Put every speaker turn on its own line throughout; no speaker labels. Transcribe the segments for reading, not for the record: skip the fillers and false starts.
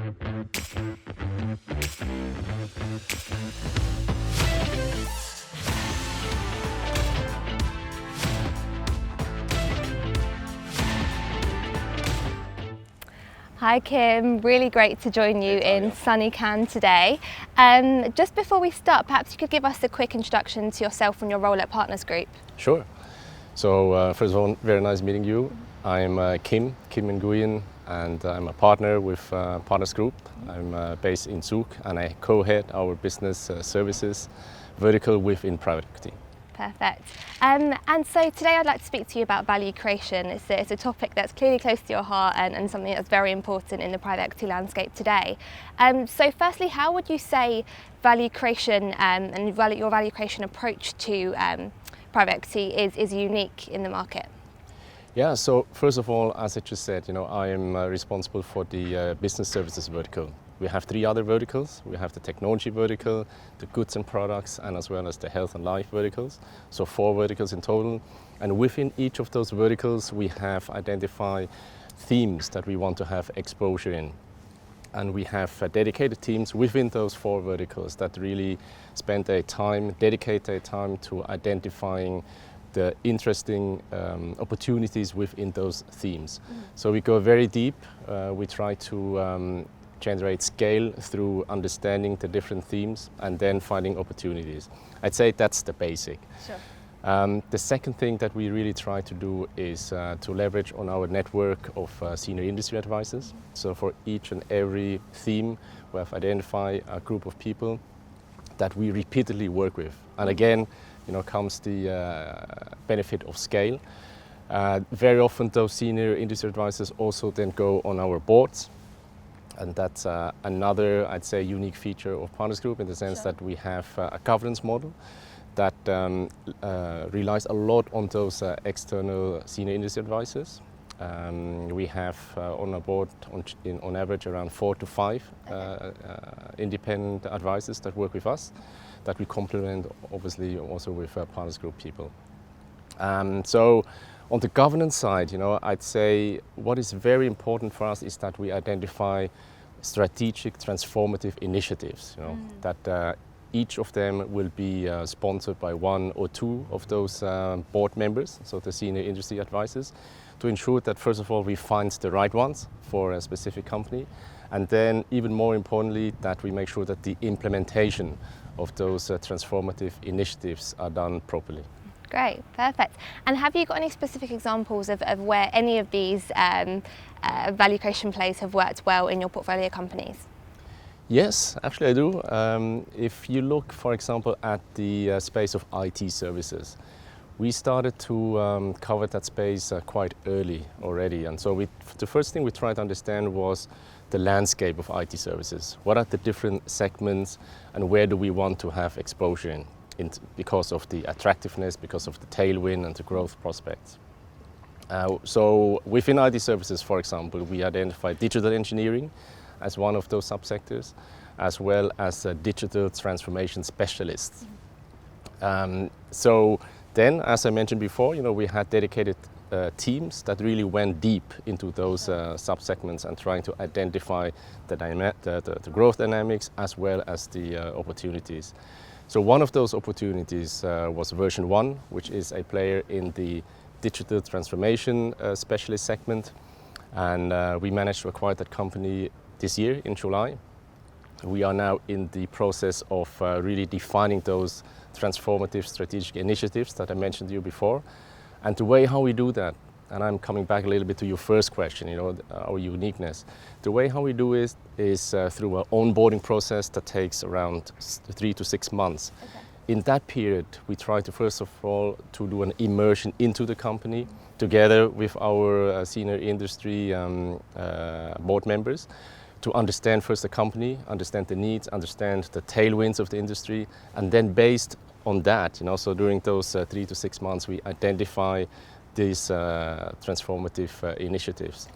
Hi Kim, really great to join you in sunny Cannes today. Just before we start, perhaps you could give us a quick introduction to yourself and your role at Partners Group.
Sure. So first of all, very nice meeting you. I'm Kim Nguyen, and I'm a partner with Partners Group. I'm based in Zug, and I co-head our business services vertical within private equity.
Perfect. And so today I'd like to speak to you about value creation. It's a topic that's clearly close to your heart and something that's very important in the private equity landscape today. So firstly, how would you say value creation and your value creation approach to private equity is unique in the market?
Yeah, so first of all, as I just said, I am responsible for the business services vertical. We have three other verticals. We have the technology vertical, the goods and products, and as well as the health and life verticals. So 4 verticals in total. And within each of those verticals, we have identified themes that we want to have exposure in. And we have dedicated teams within those 4 verticals that really spend their time, dedicate their time to identifying the interesting opportunities within those themes. So we go very deep. We try to generate scale through understanding the different themes and then finding opportunities. I'd say that's the basic.
Sure.
The second thing that we really try to do is to leverage on our network of senior industry advisors. So for each and every theme, we have identified a group of people that we repeatedly work with. And again, comes the benefit of scale. Very often those senior industry advisors also then go on our boards. And that's another, I'd say, unique feature of Partners Group in the sense
Sure.
that we have a governance model that relies a lot on those external senior industry advisors. We have on our board on average around 4 to 5 independent advisors that work with us, that we complement obviously also with Partners Group people. So on the governance side, I'd say what is very important for us is that we identify strategic transformative initiatives, that each of them will be sponsored by 1 or 2 of those board members, so the senior industry advisors, to ensure that first of all we find the right ones for a specific company, and then even more importantly that we make sure that the implementation of those transformative initiatives are done properly.
Great, perfect. And have you got any specific examples of where any of these value creation plays have worked well in your portfolio companies?
Yes, actually I do. If you look, for example, at the space of IT services, we started to cover that space quite early already. And so the first thing we tried to understand was the landscape of IT services. What are the different segments and where do we want to have exposure in? Because of the attractiveness, because of the tailwind and the growth prospects. So within IT services, for example, we identified digital engineering as one of those subsectors, as well as digital transformation specialists. So then, as I mentioned before, we had dedicated teams that really went deep into those subsegments and trying to identify the growth dynamics as well as the opportunities. So one of those opportunities was version 1, which is a player in the digital transformation specialist segment. And we managed to acquire that company this year in July. We are now in the process of really defining those transformative strategic initiatives that I mentioned to you before. And the way how we do that, and I'm coming back a little bit to your first question, our uniqueness. The way how we do it is through an onboarding process that takes around 3 to 6 months.
Okay.
In that period, we try to first of all to do an immersion into the company together with our senior industry board members to understand first the company, understand the needs, understand the tailwinds of the industry, and then based on that, so during those 3 to 6 months, we identify these transformative initiatives.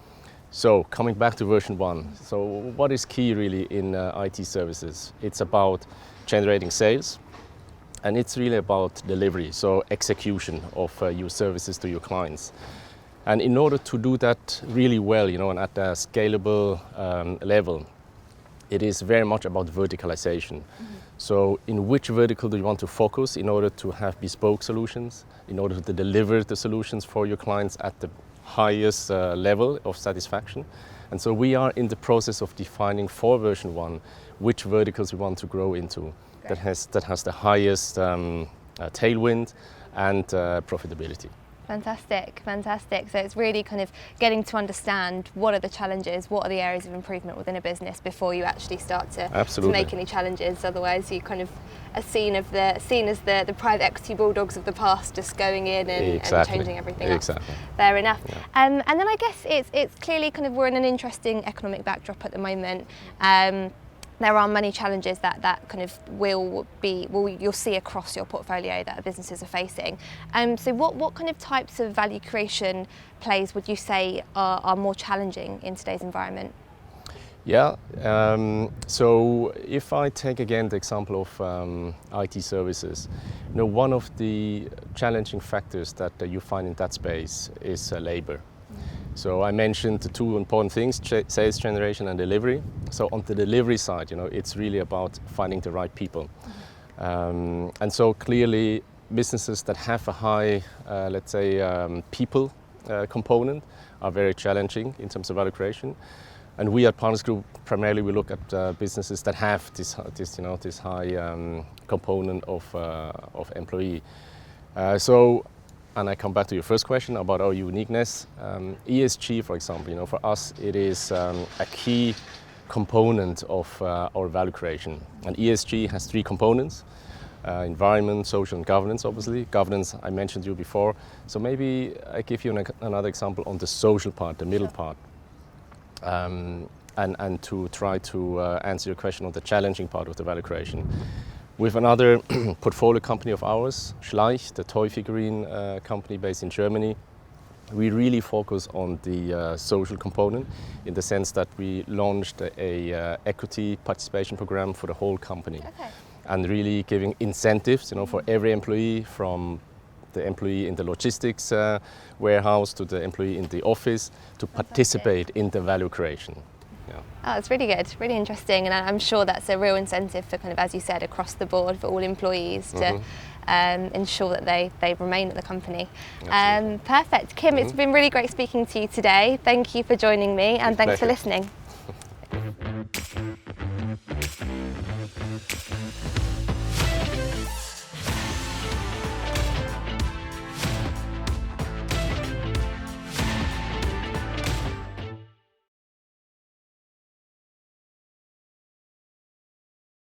So coming back to version 1, so what is key really in IT services? It's about generating sales, and it's really about delivery, so execution of your services to your clients. And in order to do that really well, and at a scalable level, it is very much about verticalization. So in which vertical do you want to focus in order to have bespoke solutions, in order to deliver the solutions for your clients at the highest level of satisfaction? And so we are in the process of defining for version 1 which verticals we want to grow into that has the highest tailwind and profitability.
Fantastic, fantastic. So it's really kind of getting to understand what are the challenges, what are the areas of improvement within a business before you actually start to make any challenges. Otherwise, you kind of are seen as the private equity bulldogs of the past, just going in and changing everything up.
Exactly.
Fair enough.
Yeah.
And then I guess it's clearly kind of we're in an interesting economic backdrop at the moment. There are many challenges that kind of you'll see across your portfolio that businesses are facing. So what kind of types of value creation plays would you say are more challenging in today's environment?
Yeah, so if I take again the example of IT services, one of the challenging factors that you find in that space is labor. So I mentioned the two important things, sales generation and delivery. So on the delivery side, it's really about finding the right people. And so clearly businesses that have a high, let's say, people component are very challenging in terms of value creation. And we at Partners Group primarily we look at businesses that have this high component of employee. And I come back to your first question about our uniqueness. ESG, for example, for us it is a key component of our value creation. And ESG has 3 components: environment, social, and governance. Obviously, governance I mentioned you before. So maybe I give you another example on the social part, the middle part, and to try to answer your question on the challenging part of the value creation. With another portfolio company of ours, Schleich, the toy figurine company based in Germany, we really focus on the social component in the sense that we launched a equity participation program for the whole company. And really giving incentives, for every employee, from the employee in the logistics warehouse to the employee in the office, to participate in the value creation.
Oh, it's really good, really interesting, and I'm sure that's a real incentive for kind of, as you said, across the board for all employees to ensure that they remain at the company. Perfect. Kim, it's been really great speaking to you today. Thank you for joining me, and thanks for listening.